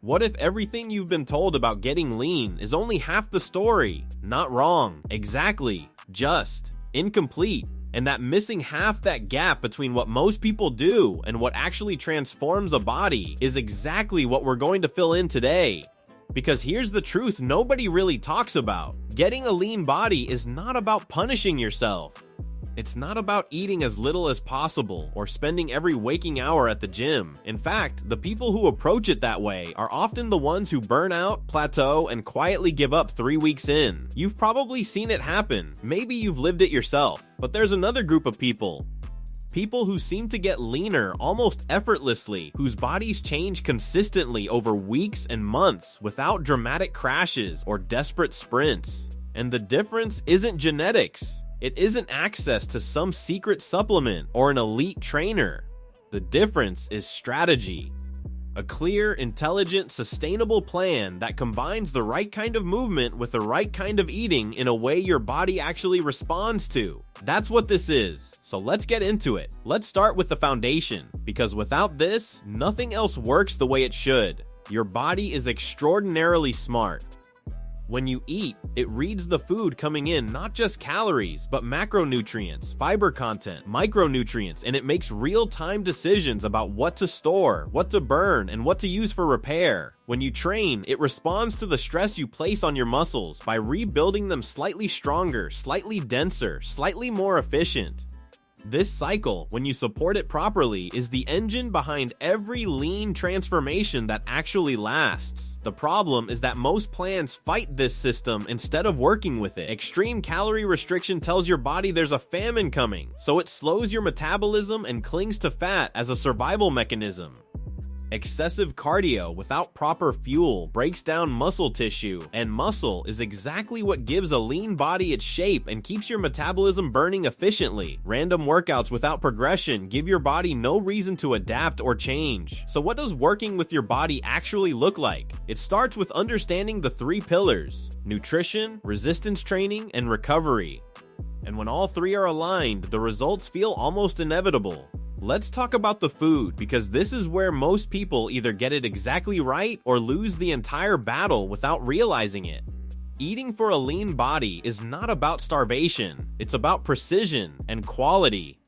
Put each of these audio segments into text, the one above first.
What if everything you've been told about getting lean is only half the story? Not wrong, exactly, just incomplete. And that missing half, that gap between what most people do and what actually transforms a body, is exactly what we're going to fill in today. Because here's the truth nobody really talks about. Getting a lean body is not about punishing yourself. It's not about eating as little as possible or spending every waking hour at the gym. In fact, the people who approach it that way are often the ones who burn out, plateau, and quietly give up 3 weeks in. You've probably seen it happen. Maybe you've lived it yourself. But there's another group of people. People who seem to get leaner almost effortlessly, whose bodies change consistently over weeks and months without dramatic crashes or desperate sprints. And the difference isn't genetics. It isn't access to some secret supplement or an elite trainer. The difference is strategy. A clear, intelligent, sustainable plan that combines the right kind of movement with the right kind of eating in a way your body actually responds to. That's what this is. So let's get into it. Let's start with the foundation, because without this, nothing else works the way it should. Your body is extraordinarily smart. When you eat, it reads the food coming in, not just calories, but macronutrients, fiber content, micronutrients, and it makes real-time decisions about what to store, what to burn, and what to use for repair. When you train, it responds to the stress you place on your muscles by rebuilding them slightly stronger, slightly denser, slightly more efficient. This cycle, when you support it properly, is the engine behind every lean transformation that actually lasts. The problem is that most plans fight this system instead of working with it. Extreme calorie restriction tells your body there's a famine coming, so it slows your metabolism and clings to fat as a survival mechanism. Excessive cardio without proper fuel breaks down muscle tissue, and muscle is exactly what gives a lean body its shape and keeps your metabolism burning efficiently. Random workouts without progression give your body no reason to adapt or change. So what does working with your body actually look like? It starts with understanding the 3 pillars: nutrition, resistance training, and recovery. And when all 3 are aligned, the results feel almost inevitable. Let's talk about the food, because this is where most people either get it exactly right or lose the entire battle without realizing it. Eating for a lean body is not about starvation, it's about precision and quality.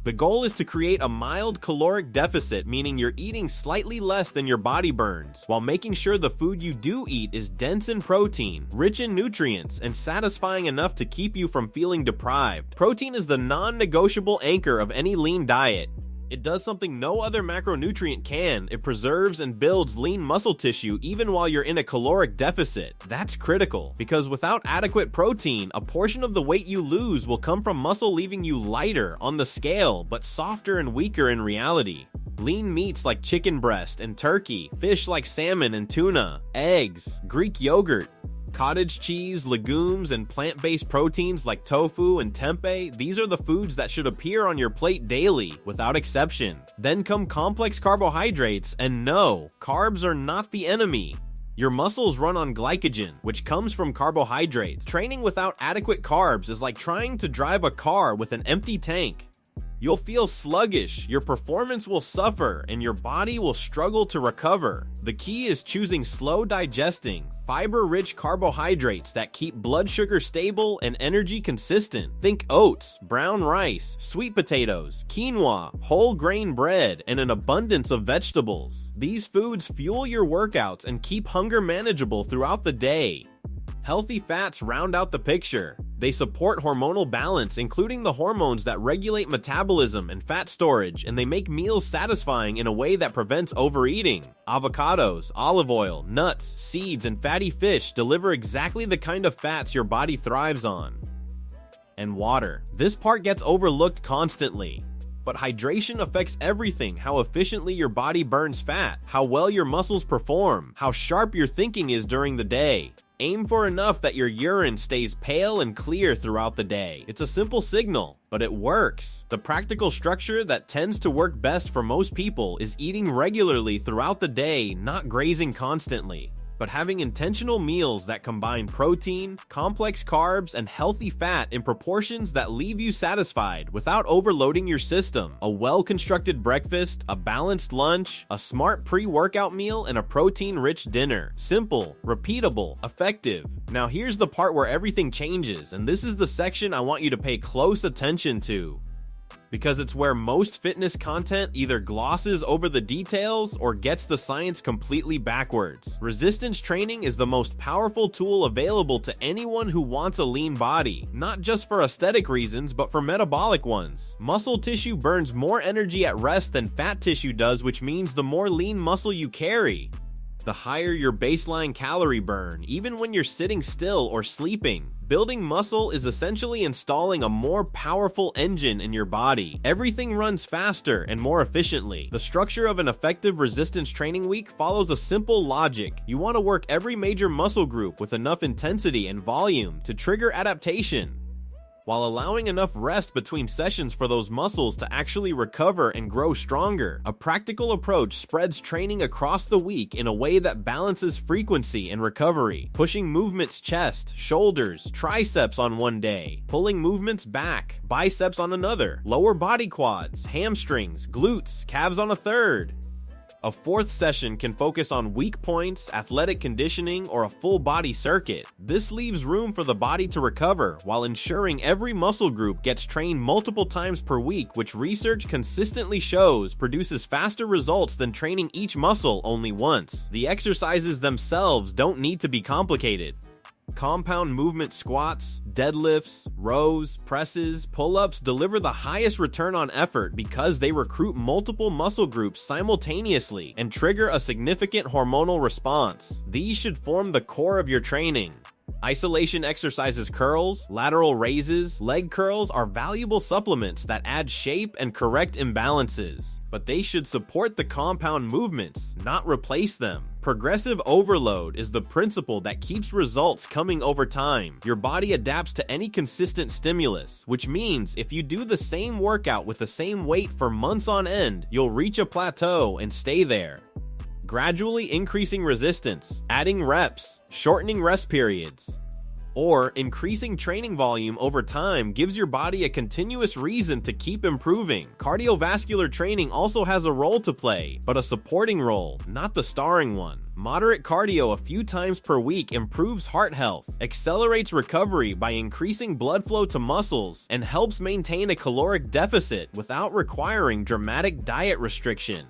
The goal is to create a mild caloric deficit, meaning you're eating slightly less than your body burns, while making sure the food you do eat is dense in protein, rich in nutrients, and satisfying enough to keep you from feeling deprived. Protein is the non-negotiable anchor of any lean diet. It does something no other macronutrient can. It preserves and builds lean muscle tissue even while you're in a caloric deficit. That's critical, because without adequate protein, a portion of the weight you lose will come from muscle leaving you lighter on the scale, but softer and weaker in reality. Lean meats like chicken breast and turkey, fish like salmon and tuna, eggs, Greek yogurt, cottage cheese, legumes, and plant-based proteins like tofu and tempeh, these are the foods that should appear on your plate daily, without exception. Then come complex carbohydrates, and no, carbs are not the enemy. Your muscles run on glycogen, which comes from carbohydrates. Training without adequate carbs is like trying to drive a car with an empty tank. You'll feel sluggish, your performance will suffer, and your body will struggle to recover. The key is choosing slow digesting, fiber-rich carbohydrates that keep blood sugar stable and energy consistent. Think oats, brown rice, sweet potatoes, quinoa, whole grain bread, and an abundance of vegetables. These foods fuel your workouts and keep hunger manageable throughout the day. Healthy fats round out the picture. They support hormonal balance, including the hormones that regulate metabolism and fat storage, and they make meals satisfying in a way that prevents overeating. Avocados, olive oil, nuts, seeds, and fatty fish deliver exactly the kind of fats your body thrives on. And water. This part gets overlooked constantly. But hydration affects everything: how efficiently your body burns fat, how well your muscles perform, how sharp your thinking is during the day. Aim for enough that your urine stays pale and clear throughout the day. It's a simple signal, but it works. The practical structure that tends to work best for most people is eating regularly throughout the day, not grazing constantly. But having intentional meals that combine protein, complex carbs, and healthy fat in proportions that leave you satisfied without overloading your system. A well-constructed breakfast, a balanced lunch, a smart pre-workout meal, and a protein-rich dinner. Simple, repeatable, effective. Now here's the part where everything changes, and this is the section I want you to pay close attention to, because it's where most fitness content either glosses over the details or gets the science completely backwards. Resistance training is the most powerful tool available to anyone who wants a lean body, not just for aesthetic reasons, but for metabolic ones. Muscle tissue burns more energy at rest than fat tissue does, which means the more lean muscle you carry, the higher your baseline calorie burn, even when you're sitting still or sleeping. Building muscle is essentially installing a more powerful engine in your body. Everything runs faster and more efficiently. The structure of an effective resistance training week follows a simple logic. You want to work every major muscle group with enough intensity and volume to trigger adaptation, while allowing enough rest between sessions for those muscles to actually recover and grow stronger. A practical approach spreads training across the week in a way that balances frequency and recovery, pushing movements chest, shoulders, triceps on one day, pulling movements back, biceps on another, lower body quads, hamstrings, glutes, calves on a third. A fourth session can focus on weak points, athletic conditioning, or a full body circuit. This leaves room for the body to recover while ensuring every muscle group gets trained multiple times per week, which research consistently shows produces faster results than training each muscle only once. The exercises themselves don't need to be complicated. Compound movement squats, deadlifts, rows, presses, pull-ups deliver the highest return on effort because they recruit multiple muscle groups simultaneously and trigger a significant hormonal response. These should form the core of your training. Isolation exercises, curls, lateral raises, leg curls are valuable supplements that add shape and correct imbalances, but they should support the compound movements, not replace them. Progressive overload is the principle that keeps results coming over time. Your body adapts to any consistent stimulus, which means if you do the same workout with the same weight for months on end, you'll reach a plateau and stay there. Gradually increasing resistance, adding reps, shortening rest periods, or increasing training volume over time gives your body a continuous reason to keep improving. Cardiovascular training also has a role to play, but a supporting role, not the starring one. Moderate cardio a few times per week improves heart health, accelerates recovery by increasing blood flow to muscles, and helps maintain a caloric deficit without requiring dramatic diet restriction.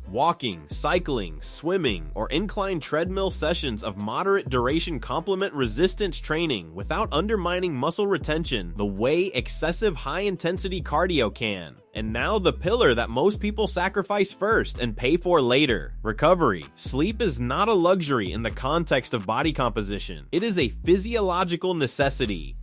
Walking, cycling, swimming, or incline treadmill sessions of moderate duration complement resistance training without undermining muscle retention the way excessive high-intensity cardio can. And now the pillar that most people sacrifice first and pay for later: recovery. Sleep is not a luxury in the context of body composition. It is a physiological necessity.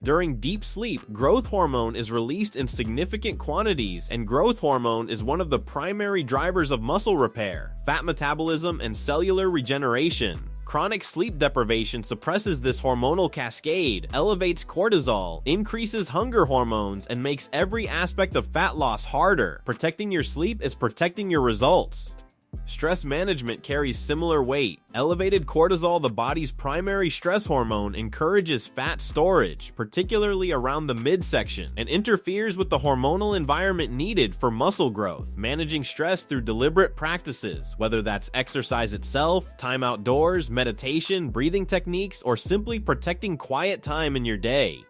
During deep sleep, growth hormone is released in significant quantities, and growth hormone is one of the primary drivers of muscle repair, fat metabolism, and cellular regeneration. Chronic sleep deprivation suppresses this hormonal cascade, elevates cortisol, increases hunger hormones, and makes every aspect of fat loss harder. Protecting your sleep is protecting your results. Stress management carries similar weight. Elevated cortisol, the body's primary stress hormone, encourages fat storage, particularly around the midsection, and interferes with the hormonal environment needed for muscle growth. Managing stress through deliberate practices, whether that's exercise itself, time outdoors, meditation, breathing techniques, or simply protecting quiet time in your day,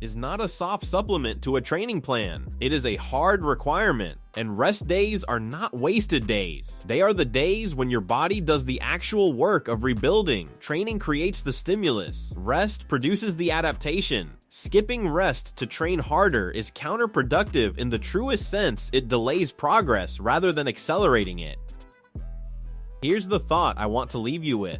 is not a soft supplement to a training plan. It is a hard requirement. And rest days are not wasted days. They are the days when your body does the actual work of rebuilding. Training creates the stimulus. Rest produces the adaptation. Skipping rest to train harder is counterproductive in the truest sense. It delays progress rather than accelerating it. Here's the thought I want to leave you with.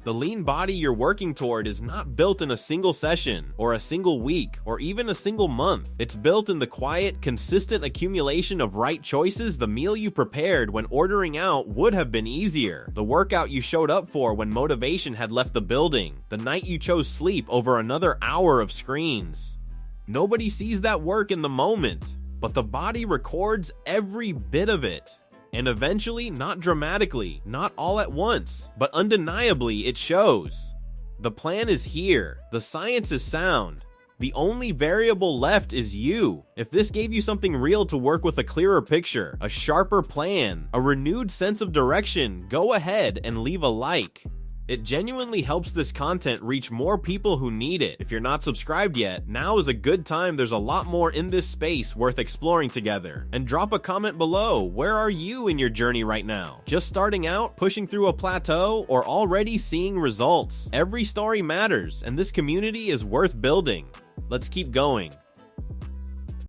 The lean body you're working toward is not built in a single session, or a single week, or even a single month. It's built in the quiet, consistent accumulation of right choices. The meal you prepared when ordering out would have been easier. The workout you showed up for when motivation had left the building. The night you chose sleep over another hour of screens. Nobody sees that work in the moment, but the body records every bit of it. And eventually, not dramatically, not all at once, but undeniably it shows. The plan is here, the science is sound. The only variable left is you. If this gave you something real to work with, a clearer picture, a sharper plan, a renewed sense of direction, go ahead and leave a like. It genuinely helps this content reach more people who need it. If you're not subscribed yet, now is a good time. There's a lot more in this space worth exploring together. And drop a comment below. Where are you in your journey right now? Just starting out, pushing through a plateau, or already seeing results? Every story matters, and this community is worth building. Let's keep going.